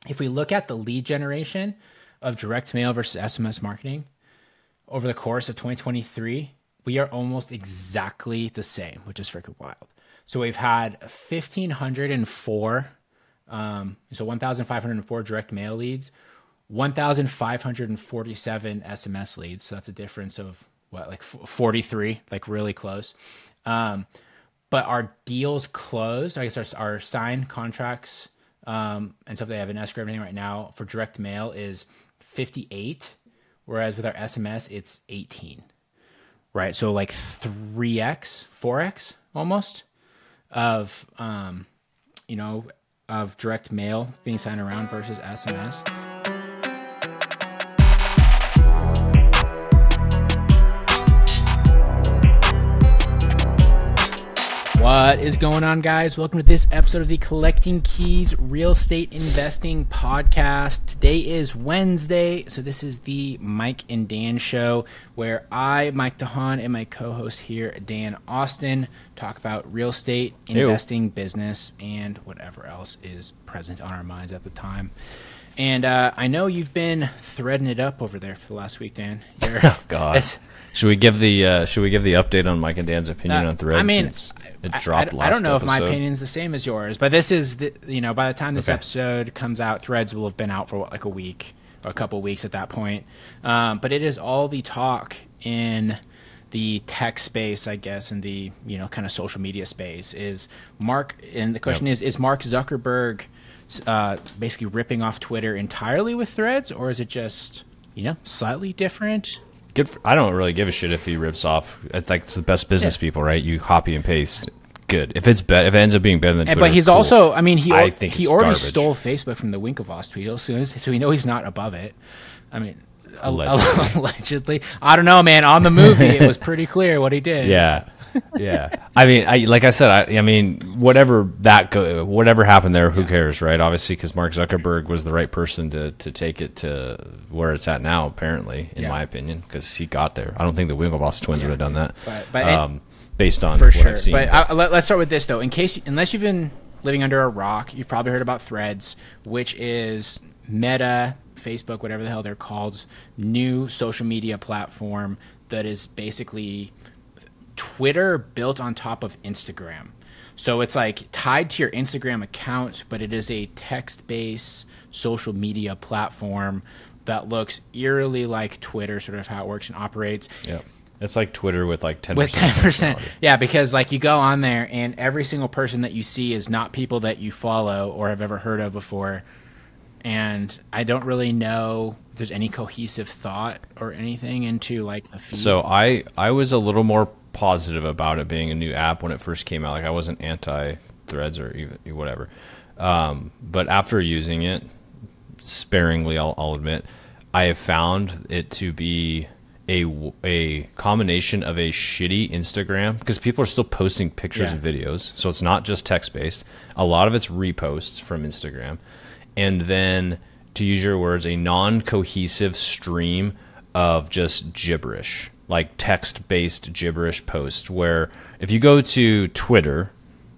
if we look at the lead generation of direct mail versus SMS marketing over the course of 2023, we are almost exactly the same, which is freaking wild. So we've had 1,504, so 1,504 direct mail leads, 1,547 SMS leads. So that's a difference of what, like 43, like really close. But our deals closed, I guess our signed contracts, and so if they have an escrow everything right now for direct mail is 58, whereas with our SMS it's 18, right? So like 3x, 4x almost of of direct mail being signed around versus SMS. What is going on, guys? Welcome to this episode of the Collecting Keys Real Estate Investing Podcast. Today is Wednesday, so this is the Mike and Dan show where I, Mike DeHaan, and my co-host here, Dan Austin, talk about real estate, investing, business, and whatever else is present on our minds at the time. And I know you've been threading it up over there for the last week, Dan. Oh, God. Should we give the update on Mike and Dan's opinion on Threads? I mean, it dropped last I don't know episode. if my opinion's the same as yours, but this is by the time this episode comes out, Threads will have been out for like a week or a couple weeks at that point. But it is all the talk in the tech space, I guess, and the kind of social media space is Mark. And the question is Mark Zuckerberg basically ripping off Twitter entirely with Threads, or is it just slightly different? I don't really give a shit if he rips off. It's like it's the best business people, right? You copy and paste. Good. If it ends up being better than Twitter, but he's also, I mean, he already garbage. stole Facebook from the Winklevoss tweet, so we know he's not above it. I mean, allegedly. I don't know, man. On the movie, it was pretty clear what he did. Yeah. I mean, like I said, I mean, whatever happened there, who cares, right? Obviously, because Mark Zuckerberg was the right person to take it to where it's at now, apparently, in my opinion, because he got there. I don't think the Winklevoss twins would have done that, based on what I've seen. But let's start with this, though. Unless you've been living under a rock, you've probably heard about Threads, which is Meta, Facebook, whatever the hell they're called, new social media platform that is basically Twitter built on top of Instagram. So it's like tied to your Instagram account, but it is a text-based social media platform that looks eerily like Twitter, sort of how it works and operates. Yeah. It's like Twitter with like 10%. With 10%. Yeah, because like you go on there and every single person that you see is not people that you follow or have ever heard of before. And I don't really know if there's any cohesive thought or anything into like the feed. So I was a little more positive about it being a new app when it first came out. Like I wasn't anti-Threads or even whatever. But after using it sparingly, I'll admit, I have found it to be a combination of a shitty Instagram, because people are still posting pictures and videos. So it's not just text-based. A lot of it's reposts from Instagram. And then, to use your words, a non-cohesive stream of just gibberish, like text-based gibberish posts, where if you go to Twitter,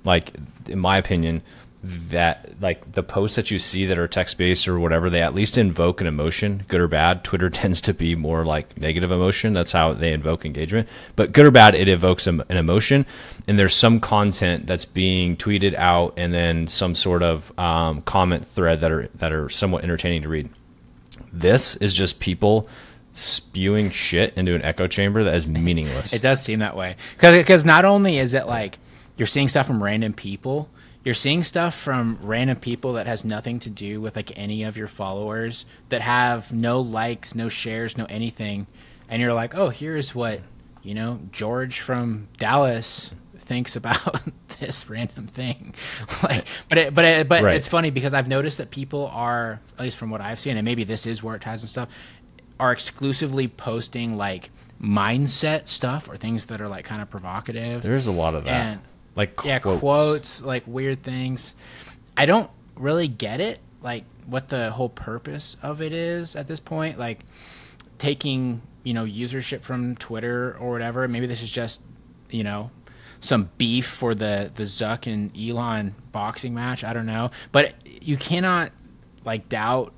like in my opinion, that like the posts that you see that are text-based or whatever, they at least invoke an emotion, good or bad. Twitter tends to be more like negative emotion. That's how they invoke engagement. But good or bad, it evokes an emotion, and there's some content that's being tweeted out, and then some sort of comment thread that are somewhat entertaining to read. This is just people spewing shit into an echo chamber that is meaningless. It does seem that way, because not only is it like you're seeing stuff from random people, you're seeing stuff from random people that has nothing to do with like any of your followers, that have no likes, no shares, no anything, and you're like, oh, here's what George from Dallas thinks about this random thing. Like, but right. It's funny because I've noticed that people are, at least from what I've seen, and maybe this is where it ties and stuff, are exclusively posting like mindset stuff or things that are like kind of provocative. There's a lot of that. And like quotes, like weird things. I don't really get it, like what the whole purpose of it is at this point. Like taking, usership from Twitter or whatever. Maybe this is just, some beef for the Zuck and Elon boxing match. I don't know. But you cannot like doubt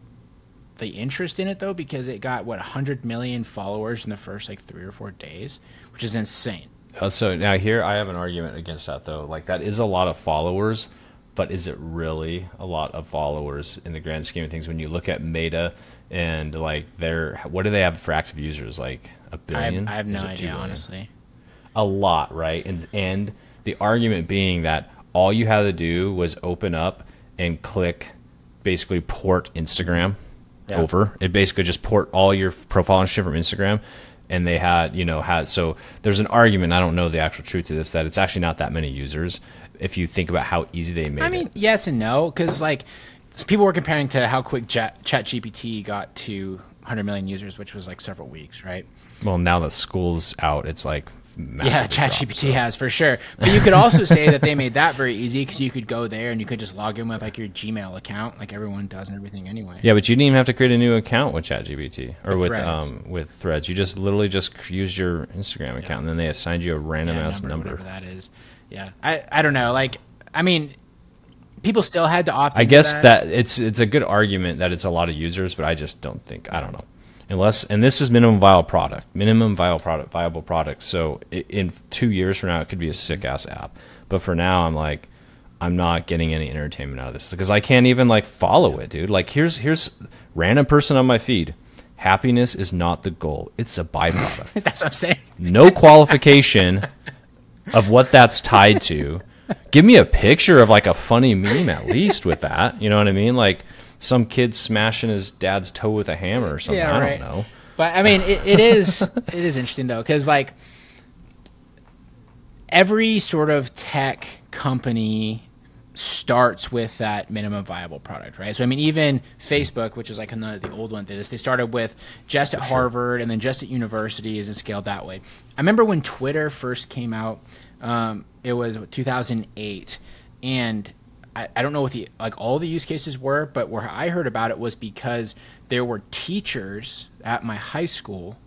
the interest in it though, because it got 100 million followers in the first like 3 or 4 days, which is insane. So now here I have an argument against that though. Like that is a lot of followers, but is it really a lot of followers in the grand scheme of things when you look at Meta and like what do they have for active users? Like a billion? I have no idea, honestly. A lot, right? And the argument being that all you had to do was open up and click basically port Instagram over. It basically just port all your profile and shit from Instagram. And they so there's an argument, I don't know the actual truth to this, that it's actually not that many users if you think about how easy they made it. I mean, yes and no, because like people were comparing to how quick ChatGPT got to 100 million users, which was like several weeks, right? Well, now that school's out, it's like ChatGPT has for sure. But you could also say that they made that very easy because you could go there and you could just log in with like your Gmail account, like everyone does and everything anyway. Yeah, but you didn't even have to create a new account with ChatGPT or with Threads. You just literally just used your Instagram account and then they assigned you a random ass number. Whatever that is. Yeah, I don't know. Like, I mean, people still had to opt. I guess that it's a good argument that it's a lot of users, but I just don't think, I don't know. And this is minimum viable product. So in 2 years from now, it could be a sick ass app. But for now, I'm like, I'm not getting any entertainment out of this because I can't even like follow it, dude. Like here's random person on my feed. Happiness is not the goal; it's a byproduct. That's what I'm saying. No qualification of what that's tied to. Give me a picture of like a funny meme at least with that. You know what I mean? Like some kid smashing his dad's toe with a hammer or something. Yeah, right. I don't know. But I mean, it is interesting though, because like every sort of tech company starts with that minimum viable product, right? So I mean, even Facebook, which is like another the old one, they started with just at Harvard and then just at universities and scaled that way. I remember when Twitter first came out, it was 2008, and I don't know what all the use cases were, but where I heard about it was because there were teachers at my high school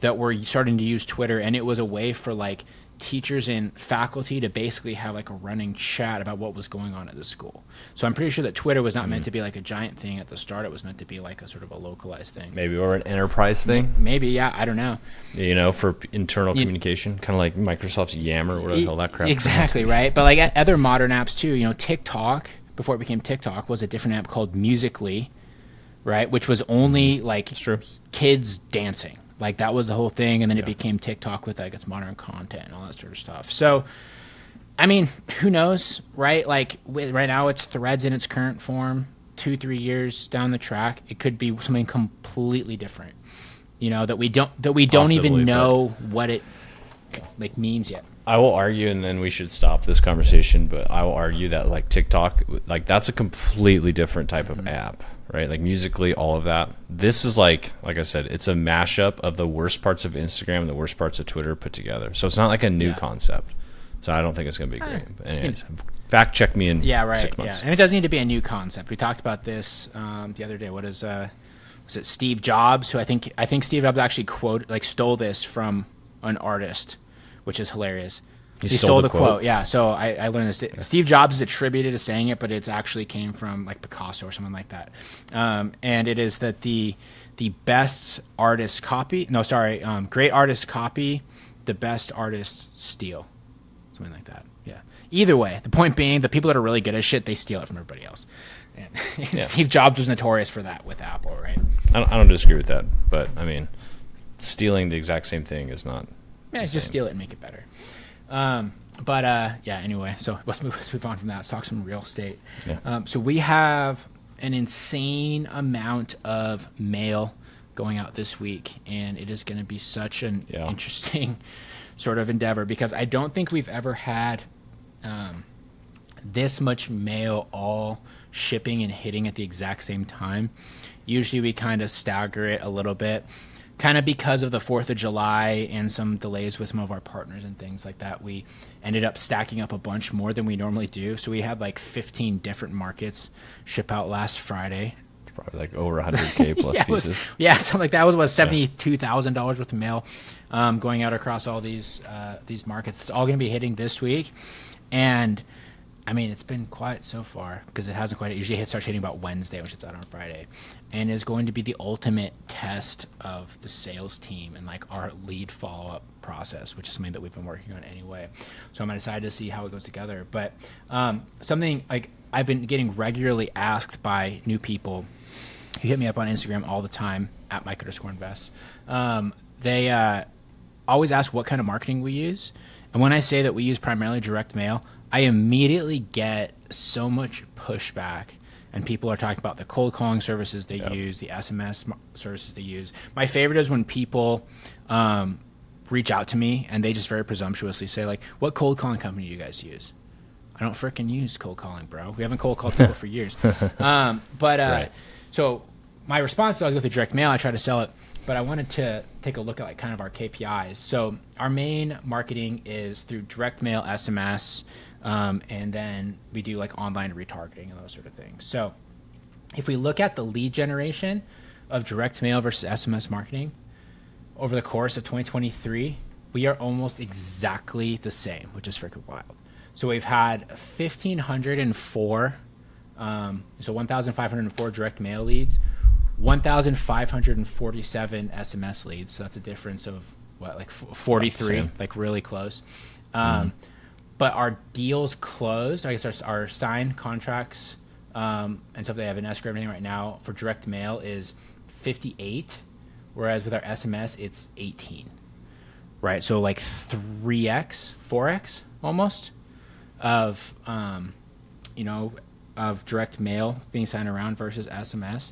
that were starting to use Twitter, and it was a way for like teachers and faculty to basically have like a running chat about what was going on at the school. So I'm pretty sure that Twitter was not meant to be like a giant thing at the start. It was meant to be like a sort of a localized thing. Maybe, or an enterprise thing. Maybe, yeah, I don't know. You know, for internal communication, kind of like Microsoft's Yammer, whatever the hell that crap. Exactly, right? But like other modern apps too, you know, TikTok, before it became TikTok, was a different app called Musical.ly, right? Which was only like kids dancing. Like that was the whole thing, and then it became TikTok with like its modern content and all that sort of stuff. So, I mean, who knows, right? Like right now, it's Threads in its current form. 2-3 years down the track, it could be something completely different. You know, that we don't even know what it like means yet. I will argue, and then we should stop this conversation. But I will argue that like TikTok, like that's a completely different type of app. Right, like Musical.ly, all of that. This is like I said, it's a mashup of the worst parts of Instagram and the worst parts of Twitter put together. So it's not like a new concept. So I don't think it's going to be great. But anyways, fact check me in 6 months. Yeah, and it doesn't need to be a new concept. We talked about this the other day. What is was it Steve Jobs? Who I think Steve Jobs actually stole this from an artist, which is hilarious. He stole the quote. Yeah, so I learned this. Steve Jobs is attributed to saying it, but it's actually came from like Picasso or something like that. And it is that the best artists copy. No, sorry, great artists copy, the best artists steal, something like that. Yeah. Either way, the point being, the people that are really good at shit, they steal it from everybody else. And Steve Jobs was notorious for that with Apple, right? I don't disagree with that, but I mean, stealing the exact same thing is not. Yeah, just steal it and make it better. Anyway, so let's move on from that. Let's talk some real estate. Yeah. So we have an insane amount of mail going out this week, and it is going to be such an interesting sort of endeavor because I don't think we've ever had this much mail all shipping and hitting at the exact same time. Usually we kind of stagger it a little bit, kind of because of the 4th of July and some delays with some of our partners and things like that. We ended up stacking up a bunch more than we normally do. So we had like 15 different markets ship out last Friday. It's probably like over 100K plus pieces. Something like that. It was $72,000 worth of mail going out across all these markets. It's all going to be hitting this week. And I mean, it's been quiet so far because it hasn't quite. It usually starts hitting about Wednesday, which is out on Friday, and is going to be the ultimate test of the sales team and like our lead follow up process, which is something that we've been working on anyway. So I'm excited to see how it goes together. But something like I've been getting regularly asked by new people who hit me up on Instagram all the time at Mike_invest. They always ask what kind of marketing we use, and when I say that we use primarily direct mail, I immediately get so much pushback, and people are talking about the cold calling services they use, the SMS services they use. My favorite is when people reach out to me and they just very presumptuously say, like, what cold calling company do you guys use? I don't frickin' use cold calling, bro. We haven't cold called people for years. Right. So my response is I always go through direct mail. I try to sell it, but I wanted to take a look at like kind of our KPIs. So our main marketing is through direct mail, SMS, and then we do like online retargeting and those sort of things. So if we look at the lead generation of direct mail versus SMS marketing over the course of 2023, we are almost exactly the same, which is freaking wild. So we've had 1,504, so 1,504 direct mail leads, 1,547 SMS leads. So that's a difference of what, like 43, like really close. But our deals closed, I guess our signed contracts and stuff they have in escrow everything right now for direct mail is 58, whereas with our SMS it's 18, right? So like 3x, 4x almost of of direct mail being signed around versus SMS.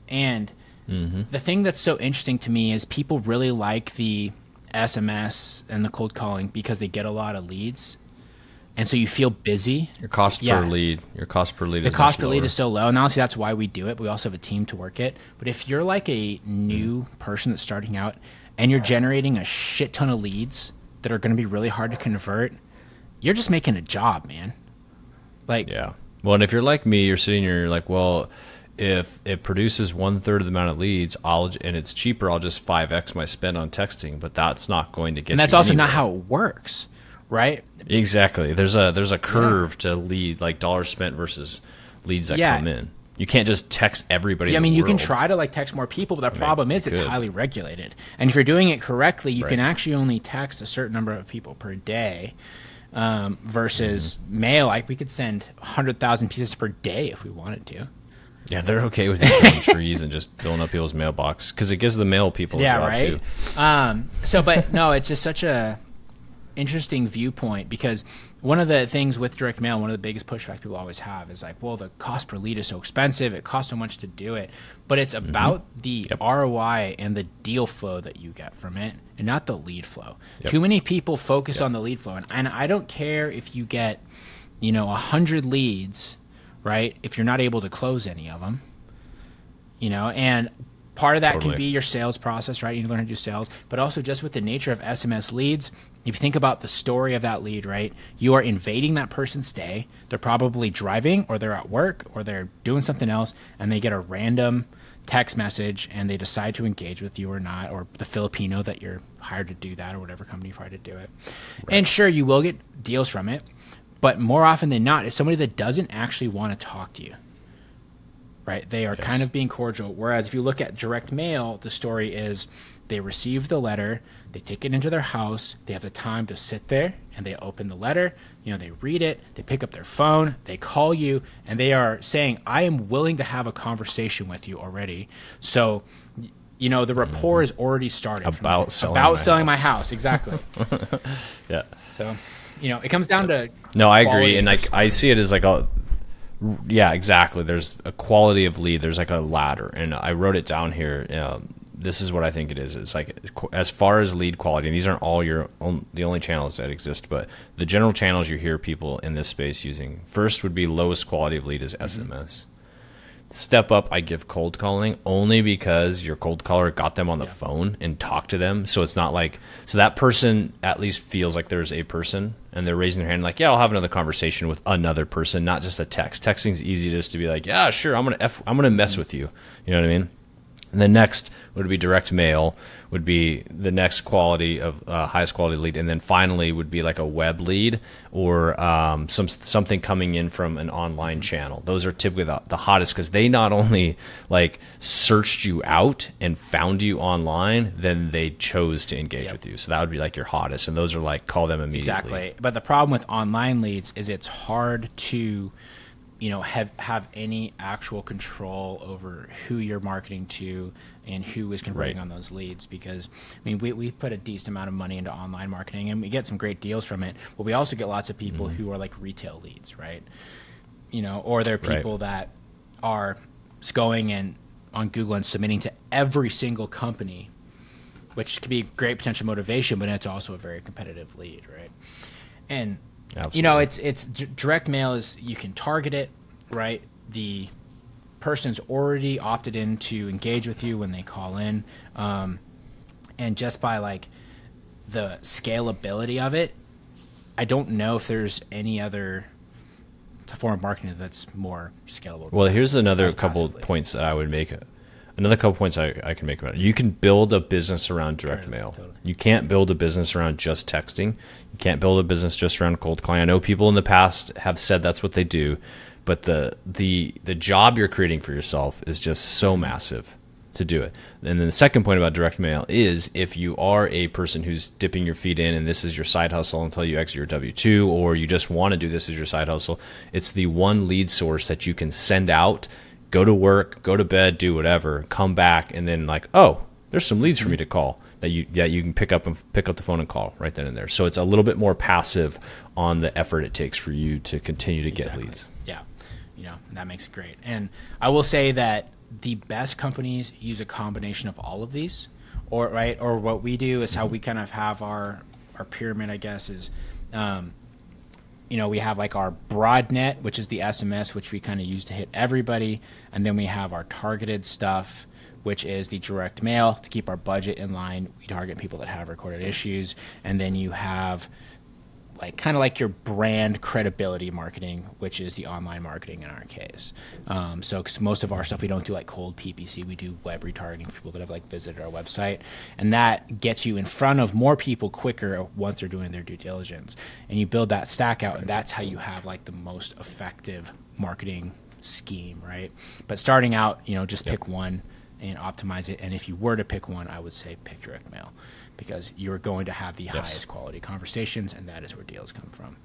And the thing that's so interesting to me is people really like the SMS and the cold calling because they get a lot of leads. And so you feel busy. Your cost per lead. Your cost per lead the cost per lead is so low. And honestly, that's why we do it. But we also have a team to work it. But if you're like a new person that's starting out and you're generating a shit ton of leads that are going to be really hard to convert, you're just making a job, man. Like, yeah. Well, and if you're like me, you're sitting here, you're like, well, if it produces 1/3 of the amount of leads, and it's cheaper, I'll just 5x my spend on texting. But that's not going to get. And that's also not how it works, right? Exactly. There's a curve to lead, like dollars spent versus leads that come in. You can't just text everybody. Yeah, I mean, you can try to like text more people, but the problem is it's highly regulated. And if you're doing it correctly, you can actually only text a certain number of people per day. Versus mail, like we could send 100,000 pieces per day if we wanted to. Yeah, they're okay with throwing trees and just filling up people's mailbox because it gives the mail people a job too. But no, it's just such a interesting viewpoint because one of the things with direct mail, one of the biggest pushbacks people always have is like, well, the cost per lead is so expensive, it costs so much to do it, but it's about the ROI and the deal flow that you get from it and not the lead flow. Too many people focus on the lead flow, and I don't care if you get 100 leads, right, if you're not able to close any of them, and part of that can be your sales process, right? You need to learn how to do sales, but also just with the nature of SMS leads, if you think about the story of that lead, right, you are invading that person's day. They're probably driving or they're at work or they're doing something else, and they get a random text message and they decide to engage with you or not, or the Filipino that you're hired to do that or whatever company you're hired to do it. And sure, you will get deals from it, but more often than not, it's somebody that doesn't actually want to talk to you. Right, they are kind of being cordial. Whereas if you look at direct mail, the story is they receive the letter, they take it into their house, they have the time to sit there, and they open the letter. They read it, they pick up their phone, they call you, and they are saying, "I am willing to have a conversation with you already." So, the rapport is already started about selling my house. Exactly. Yeah. So, it comes down to no, I agree, and I see it as like a. Yeah, exactly. There's a quality of lead. There's like a ladder, and I wrote it down here. This is what I think it is. It's like as far as lead quality, and these aren't all the only channels that exist, but the general channels you hear people in this space using. First would be lowest quality of lead is SMS. Step up, I give cold calling only because your cold caller got them on the phone and talked to them. So it's not like, so that person at least feels like there's a person and they're raising their hand like, yeah, I'll have another conversation with another person, not just a text. Texting's easy just to be like, yeah, sure, I'm going to mess with you. You know what I mean? And the next would be direct mail, would be the next quality of highest quality lead, and then finally would be like a web lead or something coming in from an online channel. Those are typically the hottest because they not only like searched you out and found you online, then they chose to engage with you. So that would be like your hottest, and those are like call them immediately. Exactly. But the problem with online leads is it's hard to have any actual control over who you're marketing to and who is converting on those leads, because I mean we put a decent amount of money into online marketing and we get some great deals from it, but we also get lots of people who are like retail leads, right? Or they're people that are going and on Google and submitting to every single company, which could be great potential motivation, but it's also a very competitive lead, right? And absolutely. it's direct mail is you can target it, right? The person's already opted in to engage with you when they call in, and just by like the scalability of it, I don't know if there's any other form of marketing that's more scalable. Well, here's another couple points that I would make. Another couple points I can make about it. You can build a business around direct mail. Totally. You can't build a business around just texting. You can't build a business just around cold calling. I know people in the past have said that's what they do, but the job you're creating for yourself is just so massive to do it. And then the second point about direct mail is if you are a person who's dipping your feet in and this is your side hustle until you exit your W-2, or you just want to do this as your side hustle, it's the one lead source that you can send out, go to work, go to bed, do whatever, come back, and then like, oh, there's some leads for me to call that you can pick up the phone and call right then and there. So it's a little bit more passive on the effort it takes for you to continue to get leads. Yeah, that makes it great. And I will say that the best companies use a combination of all of these, or what we do is how we kind of have our pyramid, I guess, is we have like our broad net, which is the SMS, which we kind of use to hit everybody. And then we have our targeted stuff, which is the direct mail to keep our budget in line. We target people that have recorded issues. And then you have like kind of like your brand credibility marketing, which is the online marketing in our case. So cause most of our stuff, we don't do like cold PPC. We do web retargeting for people that have like visited our website. And that gets you in front of more people quicker once they're doing their due diligence. And you build that stack out, and that's how you have like the most effective marketing scheme, right? But starting out, just pick one and optimize it. And if you were to pick one, I would say pick direct mail, because you're going to have the highest quality conversations, and that is where deals come from.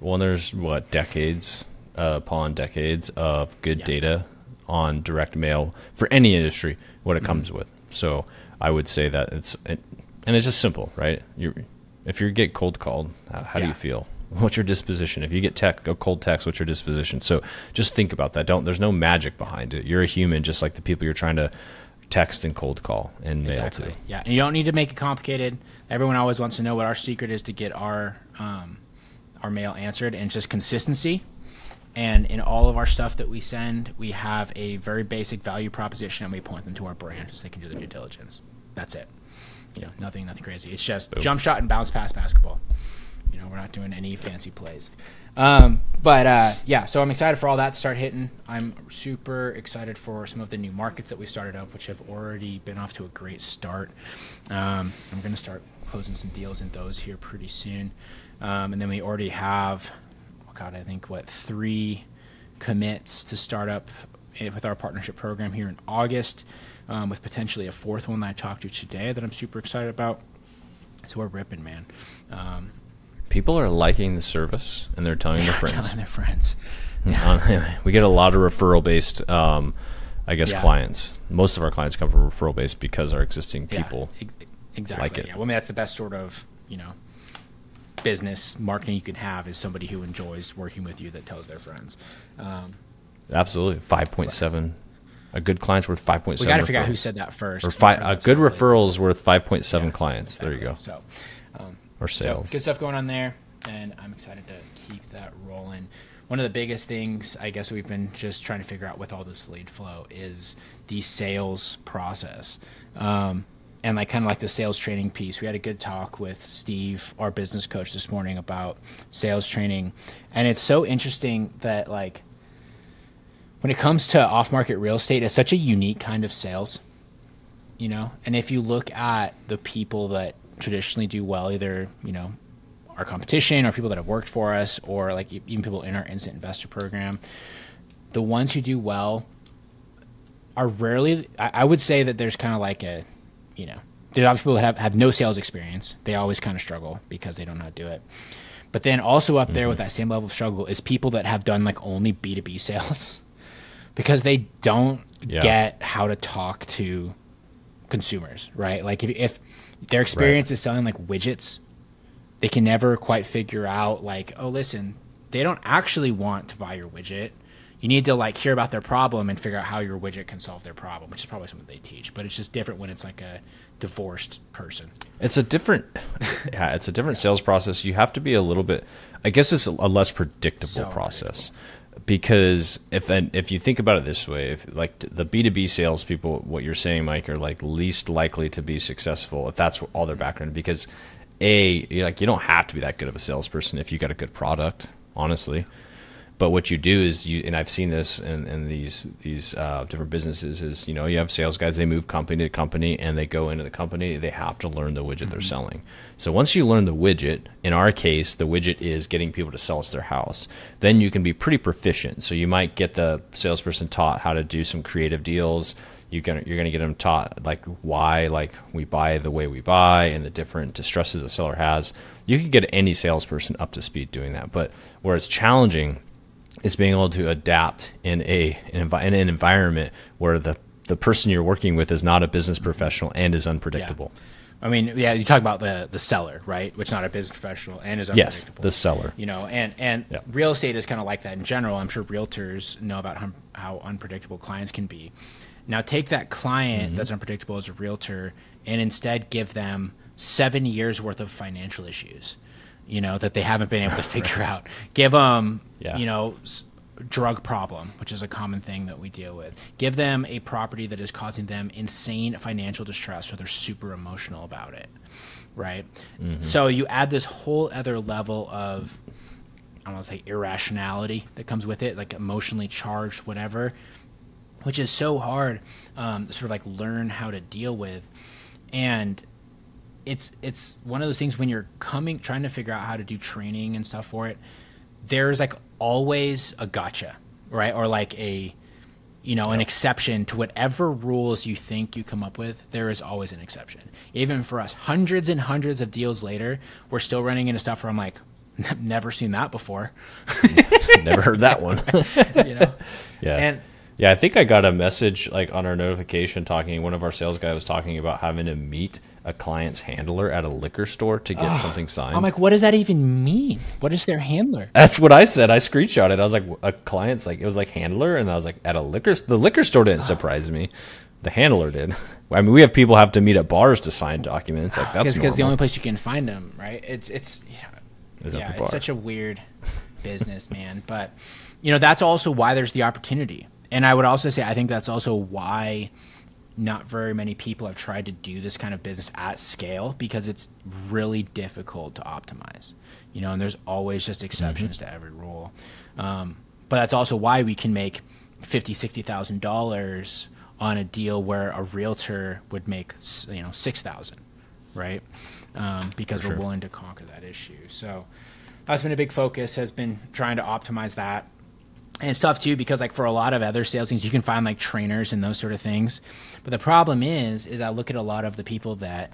Well, there's decades upon decades of good data on direct mail for any industry, what it comes with. So I would say that and it's just simple, right? If you get cold called, how do you feel? What's your disposition? If you get a cold text, what's your disposition? So just think about that. There's no magic behind it. You're a human, just like the people you're trying to text and cold call and mail to. Yeah, and you don't need to make it complicated. Everyone always wants to know what our secret is to get our mail answered, and it's just consistency. And in all of our stuff that we send, we have a very basic value proposition, and we point them to our brand so they can do their due diligence. That's it. Nothing crazy. It's just jump shot and bounce pass basketball. We're not doing any fancy plays. So I'm excited for all that to start hitting. I'm super excited for some of the new markets that we started up, which have already been off to a great start. I'm going to start closing some deals in those here pretty soon. And then we already have, 3 commits to start up with our partnership program here in August, with potentially a 4th one that I talked to today that I'm super excited about. So we're ripping, man. People are liking the service, and they're telling their friends. Telling their friends. Yeah. We get a lot of referral-based, clients. Most of our clients come from referral-based because our existing people like it. Yeah. Well, I mean, that's the best sort of, business marketing you can have, is somebody who enjoys working with you that tells their friends. Absolutely. 5.7. A good client's worth 5.7. We got to figure out who said that first. Or a good referral is worth 5.7 clients. Exactly. There you go. So, or sales. So good stuff going on there, and I'm excited to keep that rolling. One of the biggest things, I guess, we've been just trying to figure out with all this lead flow is the sales process, and like kind of like the sales training piece. We had a good talk with Steve, our business coach, this morning about sales training, and it's so interesting that like when it comes to off-market real estate, it's such a unique kind of sales. you know. And if you look at the people that traditionally do well, either, you know, our competition or people that have worked for us, or like even people in our instant investor program, the ones who do well are rarely, I would say that there's kind of like a, you know, there's obviously people that have no sales experience. They always kind of struggle because they don't know how to do it. But then also up there with that same level of struggle is people that have done like only B2B sales because they don't get how to talk to consumers, right? Like if their experience is selling like widgets, they can never quite figure out like, oh, listen, they don't actually want to buy your widget. You need to like hear about their problem and figure out how your widget can solve their problem, which is probably something they teach. But it's just different when it's like a divorced person. It's a different, it's a different sales process. You have to be a little bit, I guess it's a less predictable process. Because if you think about it this way, if like the B2B salespeople, what you're saying, Mike, are like least likely to be successful if that's all their background. Because you don't have to be that good of a salesperson if you got a good product, honestly. But what you do is and I've seen this in these different businesses is, you know, you have sales guys, they move company to company and they go into the company, they have to learn the widget they're selling. So once you learn the widget, in our case, the widget is getting people to sell us their house, then you can be pretty proficient. So you might get the salesperson taught how to do some creative deals. You're gonna get them taught like why like we buy the way we buy and the different distresses a seller has. You can get any salesperson up to speed doing that. But where it's challenging is being able to adapt in an environment where the person you're working with is not a business professional and is unpredictable. Yeah. I mean, yeah, you talk about the seller, right? Which is not a business professional and is unpredictable. Yes, the seller. You know, and real estate is kind of like that in general. I'm sure realtors know about how unpredictable clients can be. Now take that client that's unpredictable as a realtor and instead give them 7 years worth of financial issues, you know, that they haven't been able to figure out. Give them, you know, drug problem, which is a common thing that we deal with. Give them a property that is causing them insane financial distress, so they're super emotional about it, right? So you add this whole other level of, I don't want to say irrationality that comes with it, like emotionally charged, whatever, which is so hard to sort of like learn how to deal with. And it's one of those things when you're trying to figure out how to do training and stuff for it, there's like always a gotcha, right? Or like a, you know, an exception to whatever rules you think you come up with. There is always an exception. Even for us, hundreds and hundreds of deals later, we're still running into stuff where I'm like, never seen that before. Never heard that one. You know? Yeah. Yeah, I think I got a message like on our notification one of our sales guys was talking about having to meet a client's handler at a liquor store to get something signed. I'm like, what does that even mean? What is their handler? That's what I said. I screenshotted. I was like, a client's like, it was like handler. And I was like, the liquor store didn't surprise me. The handler did. I mean, we have people have to meet at bars to sign documents. Like that's because the only place you can find them, right? It's it's such a weird business, man. But, you know, that's also why there's the opportunity. And I would also say, I think that's also why not very many people have tried to do this kind of business at scale, because it's really difficult to optimize, you know, and there's always just exceptions to every rule. But that's also why we can make $50,000, $60,000 on a deal where a realtor would make, you know, $6,000, right? Because we're willing to conquer that issue. So that's been a big focus, has been trying to optimize that. And it's tough too, because like for a lot of other sales things, you can find like trainers and those sort of things. But the problem is I look at a lot of the people that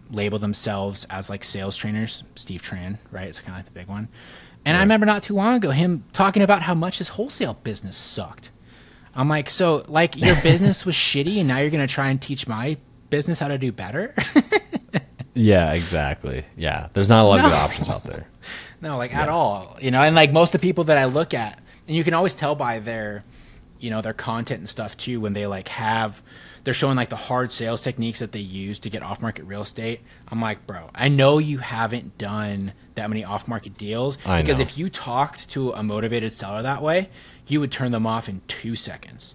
label themselves as like sales trainers, Steve Tran, right? It's kind of like the big one. And I remember not too long ago him talking about how much his wholesale business sucked. I'm like, so like your business was shitty and now you're going to try and teach my business how to do better? Yeah, exactly. Yeah. There's not a lot of good options out there. No, like at all, you know, and like most of the people that I look at, and you can always tell by their, you know, their content and stuff too, when they like they're showing like the hard sales techniques that they use to get off market real estate. I'm like, bro, I know you haven't done that many off market deals, because if you talked to a motivated seller that way, you would turn them off in 2 seconds.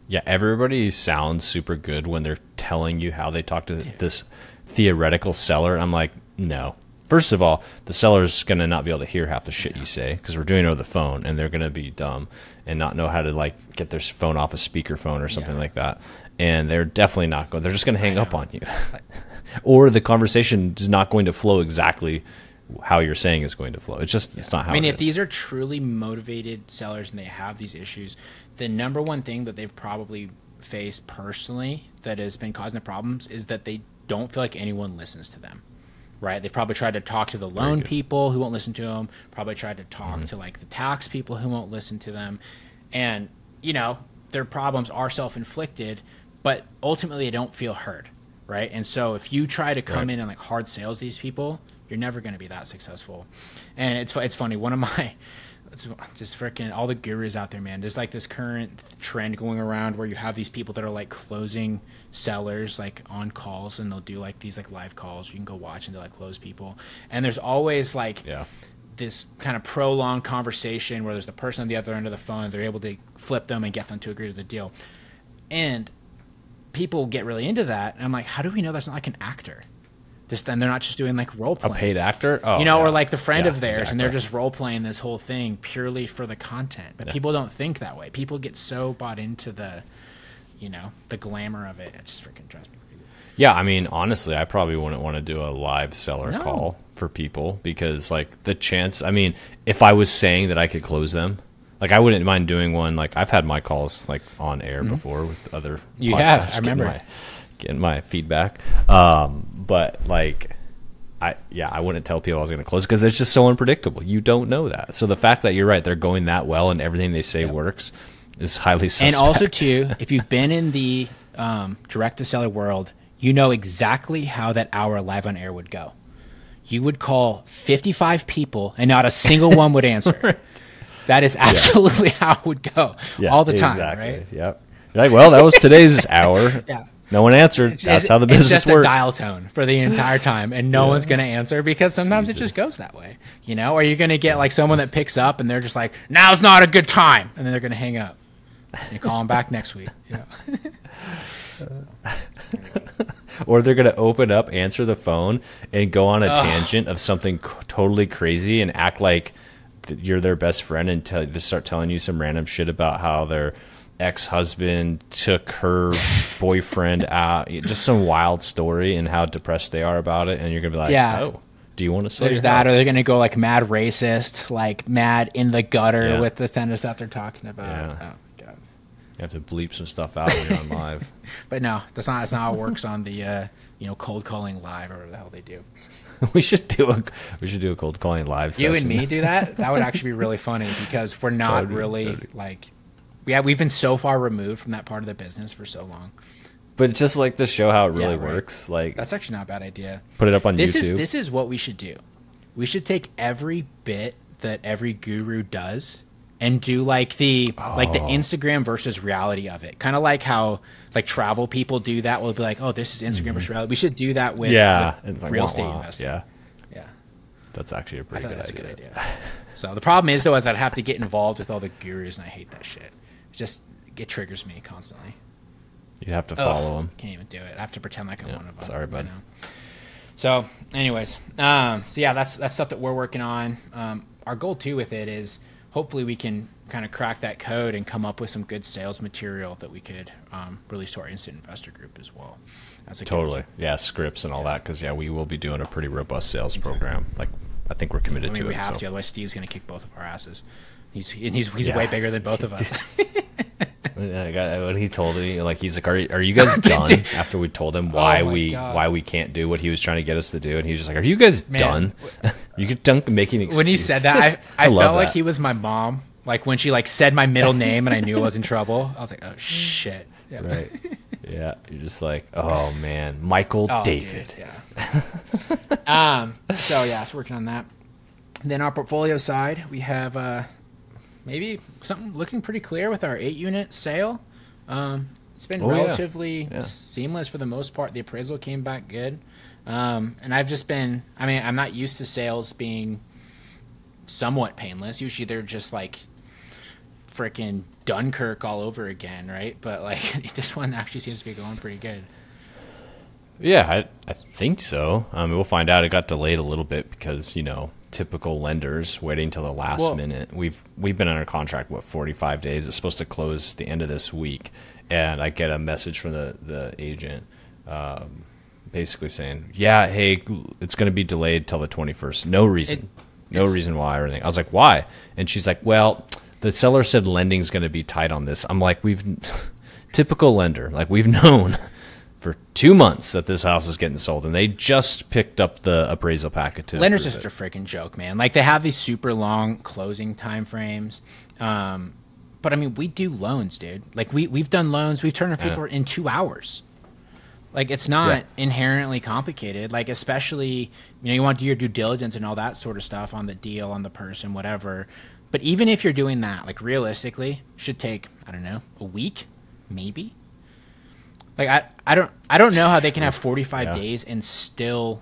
Yeah. Everybody sounds super good when they're telling you how they talk to this theoretical seller. I'm like, no. First of all, the seller's going to not be able to hear half the shit you say because we're doing it over the phone, and they're going to be dumb and not know how to like get their phone off a speakerphone or something like that. And they're definitely not going. They're just going to hang up on you, or the conversation is not going to flow exactly how you're saying is going to flow. It's just it's not how. I mean, it if is. these are truly motivated sellers and they have these issues, the number one thing that they've probably faced personally that has been causing the problems is that they don't feel like anyone listens to them. Right? They've probably tried to talk to the loan people who won't listen to them, probably tried to talk to like the tax people who won't listen to them. And, you know, their problems are self-inflicted, but ultimately they don't feel heard. Right? And so if you try to come in and like hard sales these people, you're never going to be that successful. And it's funny. One of my, it's just freaking all the gurus out there, man. There's like this current trend going around where you have these people that are like closing sellers like on calls, and they'll do like these like live calls you can go watch and they'll like close people. And there's always like this kind of prolonged conversation where there's the person on the other end of the phone. They're able to flip them and get them to agree to the deal. And people get really into that. And I'm like, how do we know that's not like an actor? Just then they're not just doing like role playing. A paid actor? Oh, you know, or like the friend of theirs, and they're just role playing this whole thing purely for the content. But people don't think that way. People get so bought into the, you know, the glamour of it. It just freaking drives me crazy. Yeah, I mean, honestly, I probably wouldn't want to do a live seller call for people because, like, the chance. I mean, if I was saying that I could close them, like, I wouldn't mind doing one. Like, I've had my calls like on air before with other. You have, I remember. Getting my feedback, but like, I wouldn't tell people I was going to close because it's just so unpredictable. You don't know that. So the fact that you're right, they're going that well and everything they say works is highly suspect. And also too, if you've been in the direct to seller world, you know exactly how that hour live on air would go. You would call 55 people and not a single one would answer. That is absolutely how it would go all the time, right? Yep. You're like, well, that was today's hour. No one answered. That's how the business works. It's just works. a dial tone for the entire time, and no one's going to answer because sometimes it just goes that way. You know, or you're going to get like someone that picks up and they're just like, "Now's not a good time," and then they're going to hang up. And you call them back next week. You know? Or they're going to open up, answer the phone, and go on a tangent of something totally crazy and act like you're their best friend and just start telling you some random shit about how their ex-husband took her boyfriend out, just some wild story and how depressed they are about it, and you're gonna be like, oh, do you want to sell there's that house? Or they're gonna go like mad racist, like mad in the gutter with the kind of stuff they're talking about. Oh my god, you have to bleep some stuff out when you're on live. But no, that's not how it works on the cold calling live or whatever the hell they do. We should do a cold calling live session. You and me do that would actually be really funny because we're not really like we've been so far removed from that part of the business for so long. But just like to show how it really works, like that's actually not a bad idea. Put it up on YouTube. This is what we should do. We should take every bit that every guru does and do like the Instagram versus reality of it. Kind of like how like travel people do that. We'll be like, oh, this is Instagram versus reality. We should do that with real estate investing. Yeah. That's actually a pretty good idea. A good idea. So the problem is though, is I'd have to get involved with all the gurus, and I hate that shit. It triggers me constantly. You'd have to follow them. Can't even do it. I have to pretend like I'm one of them. Sorry, bud. So, anyways, that's stuff that we're working on. Our goal too with it is hopefully we can kind of crack that code and come up with some good sales material that we could release to our instant investor group as well. Totally, scripts and all that, because we will be doing a pretty robust sales program. Like I think we're committed to it. We have to, otherwise Steve's going to kick both of our asses. He's way bigger than both of us. When he told me, like, he's like, "Are you guys done?" After we told him why we can't do what he was trying to get us to do, and he was just like, "Are you guys done? You done making excuses?" When he said that, I felt like he was my mom. Like when she like said my middle name and I knew I was in trouble. I was like, "Oh shit!" Yeah. Right? Yeah, you're just like, "Oh man, Michael David." Dude, yeah. So it's working on that. Then our portfolio side, we have maybe something looking pretty clear with our 8-unit sale. It's been relatively seamless for the most part. The appraisal came back good. And I've just been, I'm not used to sales being somewhat painless. Usually they're just like freaking Dunkirk all over again, right? But like this one actually seems to be going pretty good. Yeah, I think so. We'll find out. It got delayed a little bit because, typical lenders waiting till the last minute. We've been under contract, 45 days. It's supposed to close the end of this week. And I get a message from the agent basically saying, yeah, hey, it's going to be delayed till the 21st. No reason. No reason why or anything. I was like, why? And she's like, well, the seller said lending's going to be tight on this. I'm like, typical lender. Like, we've known for 2 months that this house is getting sold, and they just picked up the appraisal packet. Lenders are such a freaking joke, man. Like, they have these super long closing time frames. But I mean, we do loans, dude. Like, we've done loans. We've turned people in 2 hours. Like, it's not inherently complicated. Like, especially, you want to do your due diligence and all that sort of stuff on the deal, on the person, whatever. But even if you're doing that, like, realistically, should take, I don't know, a week, maybe. Like, I don't know how they can have 45 days and still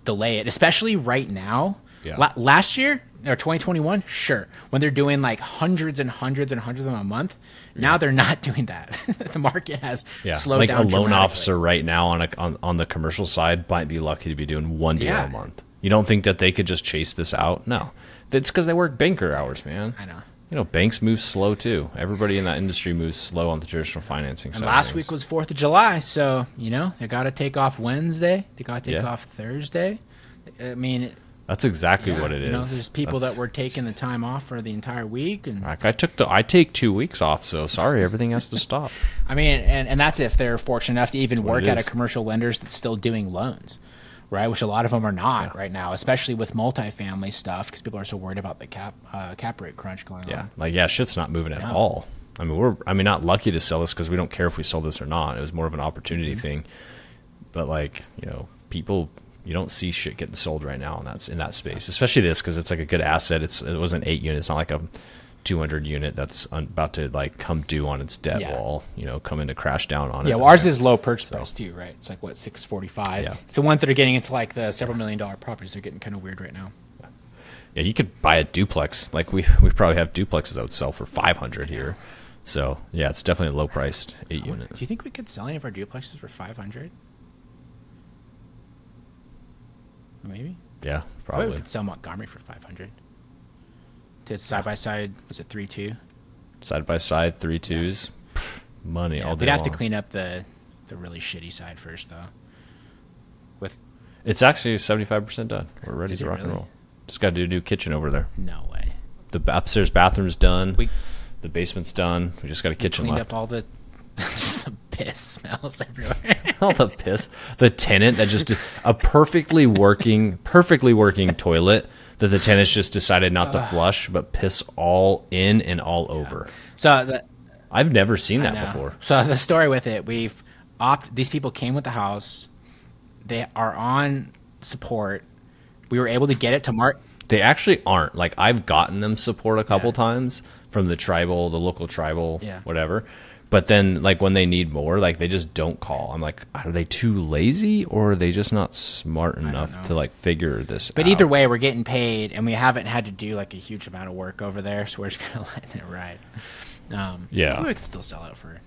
delay it, especially right now. Yeah. Last year or 2021, sure, when they're doing like hundreds and hundreds and hundreds of them a month. Now they're not doing that. The market has slowed down. Like a loan officer right now on the commercial side might be lucky to be doing one deal a month. You don't think that they could just chase this out? No, it's because they work banker hours, man. I know. Banks move slow too. Everybody in that industry moves slow on the traditional financing side. And last week was 4th of July, so they got to take off Wednesday. They got to take off Thursday. I mean, that's exactly what it is. There's people that were taking the time off for the entire week, and I take 2 weeks off. So sorry, everything has to stop. I mean, and that's if they're fortunate enough to even work at a commercial lenders that's still doing loans. Right, which a lot of them are not right now, especially with multifamily stuff, because people are so worried about the cap rate crunch going on. Shit's not moving at all. I mean, we're not lucky to sell this because we don't care if we sold this or not. It was more of an opportunity thing. But people, you don't see shit getting sold right now in that space, especially this because it's like a good asset. It was an 8 unit. It's not like a 200 unit that's about to come due on its debt wall, come in to crash down on it. Yeah, well, ours is low purchase price too, right? It's like what, 645. Yeah. It's the ones that are getting into like the several $1 million properties. They're getting kind of weird right now. Yeah, you could buy a duplex. Like we probably have duplexes that would sell for 500 here. So yeah, it's definitely a low priced 8 unit. Do you think we could sell any of our duplexes for 500? Maybe. Yeah, probably. We could sell Montgomery for 500. To side by side, was it 3-2? Side by side, 3-2s. Yeah. Money all day We'd have long. to clean up the really shitty side first, though. It's actually 75% done. We're ready to rock and roll. Just got to do a new kitchen over there. No way. The upstairs bathroom's done. The basement's done. We just got a kitchen left. Cleaned up all the piss smells everywhere. All the piss. The tenant that just a perfectly working toilet that the tenants just decided not to flush, but piss all in and all over. So I've never seen that before. So the story with it, these people came with the house. They are on support. We were able to get it to mark. They actually aren't. Like, I've gotten them support a couple times from the local tribal, whatever. But then, like, when they need more, like, they just don't call. I'm like, are they too lazy or are they just not smart enough to, like, figure this out? But either way, we're getting paid, and we haven't had to do, like, a huge amount of work over there, so we're just going to let it ride. We could still sell it for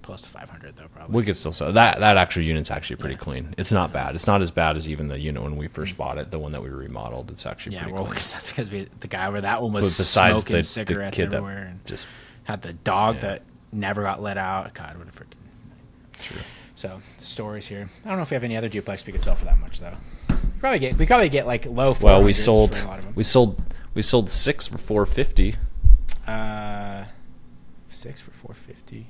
close to 500, though, probably. We could still sell that actual unit's actually pretty clean. It's not bad. It's not as bad as even the unit when we first bought it, the one that we remodeled. It's actually pretty clean. Yeah, that's because the guy over that one was smoking cigarettes everywhere and just had the dog that never got let out. God, what a freaking... True. So, stories here. I don't know if we have any other duplex we could sell for that much, though. We probably get like low 400s. Well, we sold 6 for 450. 6 for 450.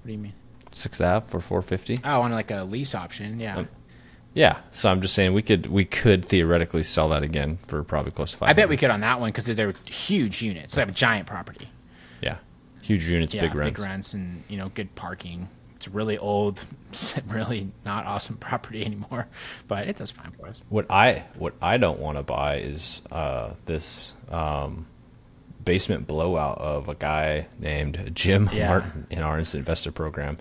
What do you mean? 6th Ave for 450. Oh, on like a lease option, yeah. Yeah, so I'm just saying we could theoretically sell that again for probably close to 500. I bet we could on that one because they're huge units. They have a giant property. Yeah, huge units, big rents. Big rents, and good parking. It's really old, really not awesome property anymore, but it does fine for us. What I don't want to buy is this basement blowout of a guy named Jim Martin in our instant investor program.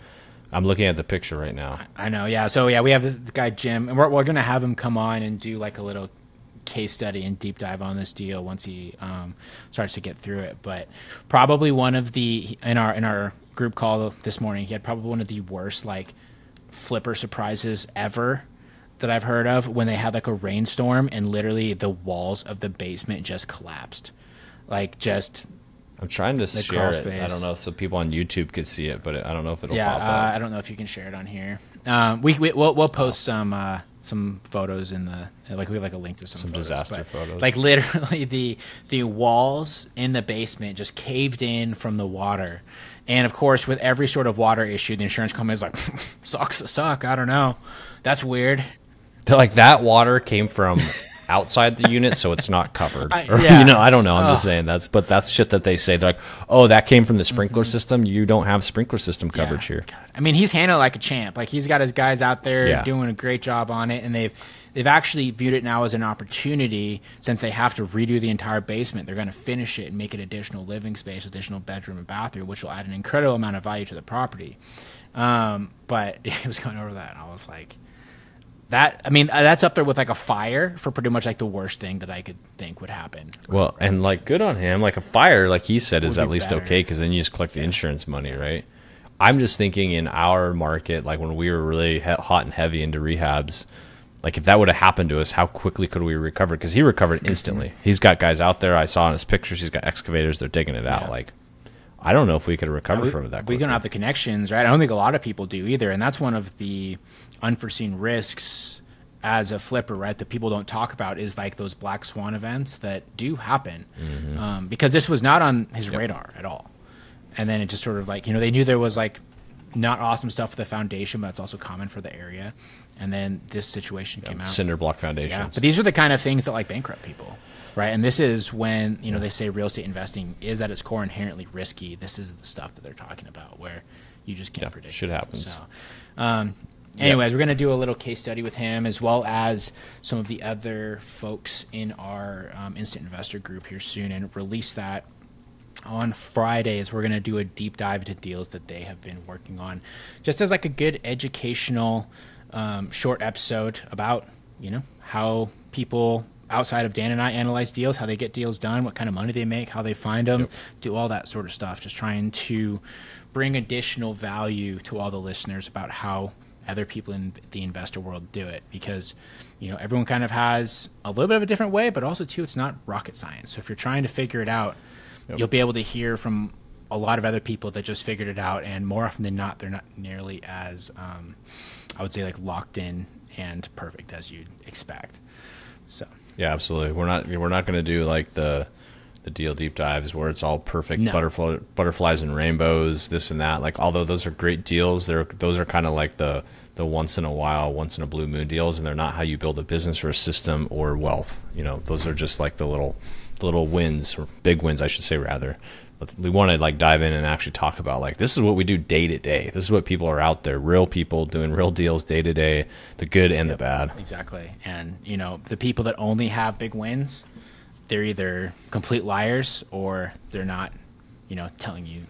I'm looking at the picture right now. I know, yeah. So we have the guy Jim, and we're going to have him come on and do like a little case study and deep dive on this deal once he starts to get through it. But probably one of the in our group call this morning, he had probably one of the worst like flipper surprises ever. that I've heard of when they had like a rainstorm and literally the walls of the basement just collapsed. Like just I'm trying to share it. space. I don't know, so people on YouTube could see it, but I don't know if it'll yeah, pop up. I don't know if you can share it on here. We'll post some photos in the we have like a link to some photos, disaster photos. Like literally the walls in the basement just caved in from the water. And of course, with every sort of water issue, the insurance company is like, sucks to suck. I don't know. That's weird. They're like, that water came from outside the unit, so it's not covered. Yeah. You know, I don't know. I'm just saying but that's shit that they say. They're like, oh, that came from the sprinkler system. You don't have sprinkler system coverage here. God. I mean, he's handled like a champ. Like he's got his guys out there doing a great job on it, and they've actually viewed it now as an opportunity since they have to redo the entire basement. They're going to finish it and make it additional living space, additional bedroom and bathroom, which will add an incredible amount of value to the property. But it was going over that, and I was like, that's up there with like a fire for pretty much like the worst thing that I could think would happen. Well, and like good on him. Like a fire, like he said, is at least better. okay because then you just collect the insurance money, right? I'm just thinking in our market, like when we were really hot and heavy into rehabs, like if that would have happened to us, how quickly could we recover? Because he recovered instantly. He's got guys out there. I saw in his pictures. He's got excavators. They're digging it out. Like I don't know if we could have recovered from it that quickly. We don't have the connections, right? I don't think a lot of people do either, and that's one of the unforeseen risks as a flipper, right, that people don't talk about is like those black swan events that do happen, because this was not on his radar at all. And then it just sort of like, they knew there was like not awesome stuff for the foundation, but it's also common for the area. And then this situation came out. Cinder block foundations. Yeah. But these are the kind of things that like bankrupt people, right? And this is when, they say real estate investing is at its core inherently risky. This is the stuff that they're talking about where you just can't predict. Shit happens. So, anyways, we're going to do a little case study with him as well as some of the other folks in our instant investor group here soon and release that on Fridays. We're going to do a deep dive into deals that they have been working on just as like a good educational short episode about, how people outside of Dan and I analyze deals, how they get deals done, what kind of money they make, how they find them, do all that sort of stuff. Just trying to bring additional value to all the listeners about how other people in the investor world do it, because everyone kind of has a little bit of a different way, but also too it's not rocket science. So if you're trying to figure it out, you'll be able to hear from a lot of other people that just figured it out, and more often than not they're not nearly as I would say like locked in and perfect as you'd expect. So yeah, absolutely. We're not going to do like the deal deep dives where it's all perfect butterflies and rainbows, this and that. Like, although those are great deals, those are kind of like the once in a while, once in a blue moon deals, and they're not how you build a business or a system or wealth. Those are just like the little wins, or big wins, I should say, rather. But we want to like dive in and actually talk about like this is what we do day to day. This is what people are out there, real people doing real deals day to day, the good and the bad. Exactly. And the people that only have big wins, they're either complete liars or they're not, telling you,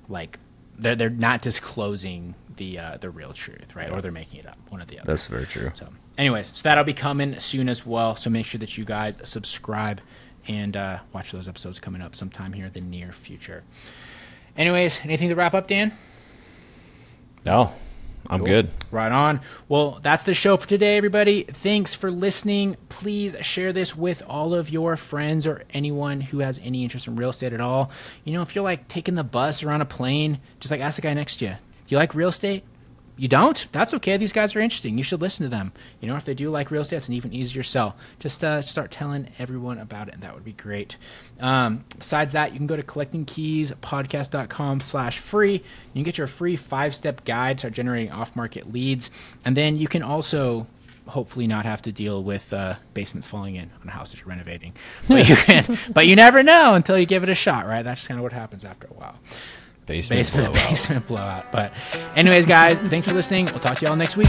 like they're not disclosing the real truth, right? Or they're making it up, one or the other. That's very true. So, anyways, that'll be coming soon as well. So make sure that you guys subscribe and watch those episodes coming up sometime here in the near future. Anyways, anything to wrap up, Dan? No. I'm good. Right on. Well, that's the show for today, everybody. Thanks for listening. Please share this with all of your friends or anyone who has any interest in real estate at all. If you're like taking the bus or on a plane, just like ask the guy next to you, do you like real estate? You don't? That's okay. These guys are interesting. You should listen to them. If they do like real estate, it's an even easier sell. Just start telling everyone about it, and that would be great. Besides that, you can go to collectingkeyspodcast.com/free. You can get your free 5-step guide, start generating off-market leads. And then you can also hopefully not have to deal with basements falling in on a house that you're renovating. But you never know until you give it a shot, right? That's just kind of what happens after a while. Basement blowout. But anyways, guys, thanks for listening. We'll talk to you all next week.